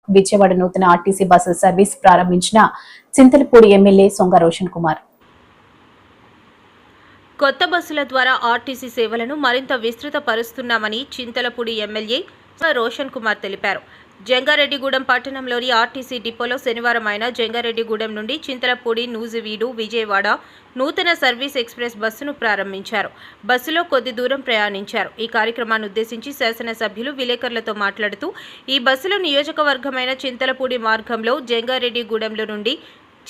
విజయవాడ నూతన RTC bus service ప్రారంభించిన Chintalapudi MLA సొంగ రోషన్ కుమార్. కొత్త బస్సుల ద్వారా ఆర్టీసీ సేవలను మరింత విస్తృతపరుస్తున్నామని చింతలపూడి ఎమ్మెల్యే రోషన్ కుమార్ తెలిపారు. జంగారెడ్డిగూడెం పట్టణంలోని ఆర్టీసీ డిపోలో శనివారం ఆయన జంగారెడ్డిగూడెం నుండి చింతలపూడి, నూజివీడు, విజయవాడ నూతన సర్వీస్ ఎక్స్ప్రెస్ బస్సును ప్రారంభించారు. బస్సులో కొద్ది దూరం ప్రయాణించారు. ఈ కార్యక్రమాన్ని ఉద్దేశించి శాసనసభ్యులు విలేకరులతో మాట్లాడుతూ, ఈ బస్సులో నియోజకవర్గమైన చింతలపూడి మార్గంలో జంగారెడ్డిగూడెంలో నుండి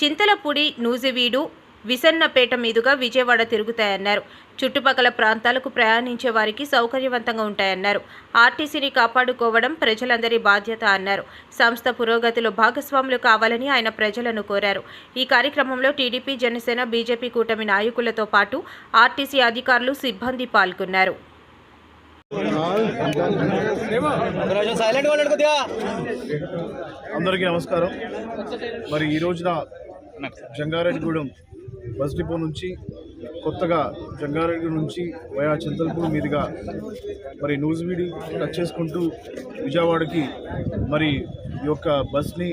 చింతలపూడి, నూజివీడు, విసన్నపేట మీదుగా విజయవాడ తిరుగుతాయన్నారు. చుట్టుపక్కల ప్రాంతాలకు ప్రయాణించే వారికి సౌకర్యవంతంగా ఉంటాయన్నారు. ఆర్టీసీని కాపాడుకోవడం ప్రజలందరి బాధ్యత అన్నారు. సంస్థ పురోగతిలో భాగస్వాములు కావాలని ఆయన ప్రజలను కోరారు. ఈ కార్యక్రమంలో టీడీపీ, జనసేన, బీజేపీ కూటమి నాయకులతో పాటు ఆర్టీసీ అధికారులు, సిబ్బంది పాల్గొన్నారు. అందరికీ నమస్కారం. మరి ఈ రోజున జంగారెడ్డిగూడెం బస్ డిపో నుంచి కొత్తగా జంగారెడ్డి నుంచి వయా చింతలపూడి మీదుగా మరి నూజివీడి టచ్ చేసుకుంటూ విజయవాడకి మరి ఈ యొక్క బస్ని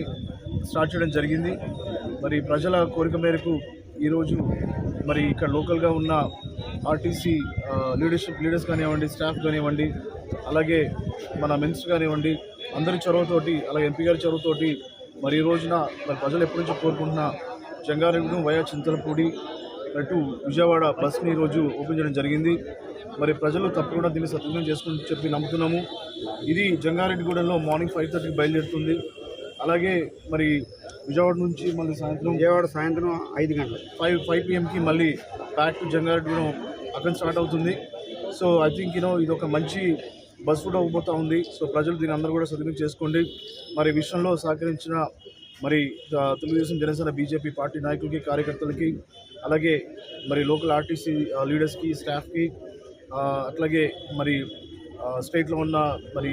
స్టార్ట్ చేయడం జరిగింది. మరి ప్రజల కోరిక మేరకు ఈరోజు మరి ఇక్కడ లోకల్గా ఉన్న ఆర్టీసీ లీడర్స్ కానివ్వండి, స్టాఫ్ కానివ్వండి, అలాగే మన మినిస్టర్ కానివ్వండి, అందరి చొరవతోటి, అలాగే ఎంపీ గారి చొరవతోటి మరి ఈ రోజున మరి ప్రజలు ఎప్పటి నుంచి కోరుకుంటున్న జంగారెడ్డిగూడెం వయా చింతలపూడి టు విజయవాడ బస్ని ఈరోజు ఓపెన్ చేయడం జరిగింది. మరి ప్రజలు తప్పకుండా దీన్ని సద్వినియోగం చేసుకుని చెప్పి నమ్ముతున్నాము. ఇది జంగారెడ్డిగూడెంలో మార్నింగ్ 5:30కి బయలుదేరుతుంది. అలాగే మరి విజయవాడ నుంచి మళ్ళీ సాయంత్రం 5 గంటలు 5 PM మళ్ళీ బ్యాక్ టు జంగారెడ్డిగూడెం అక్కడ స్టార్ట్ అవుతుంది. సో ఐ థింక్ ఇది ఒక మంచి బస్ కూడా అవ్వబోతూ ఉంది. సో ప్రజలు దీన్ని అందరూ కూడా సద్వినియోగం చేసుకోండి. మరి విషయంలో సహకరించిన మరి తెలుగుదేశం, జనసేన, బీజేపీ పార్టీ నాయకులకి, కార్యకర్తలకి, అలాగే మరి లోకల్ ఆర్టీసీ లీడర్స్కి, స్టాఫ్కి, అట్లాగే మరి స్టేట్లో ఉన్న మరి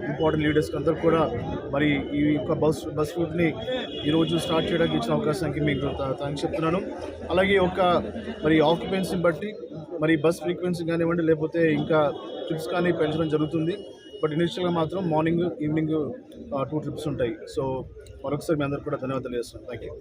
ఇంపార్టెంట్ లీడర్స్కి అందరూ కూడా మరి ఈ యొక్క బస్ రూట్ని ఈరోజు స్టార్ట్ చేయడానికి ఇచ్చిన అవకాశానికి మీకు థ్యాంక్స్ చెప్తున్నాను. అలాగే మరి ఆక్యుపెన్సీని బట్టి మరి బస్ ఫ్రీక్వెన్సీ కానివ్వండి, లేకపోతే ఇంకా ట్రిప్స్ కానీ పెంచడం జరుగుతుంది. బట్ ఇనిషియల్గా మాత్రం మార్నింగ్, ఈవినింగ్ 2 ట్రిప్స్ ఉంటాయి. సో మరొకసారి మీ అందరికీ కూడా ధన్యవాదాలు చేస్తున్నాను. Thank you.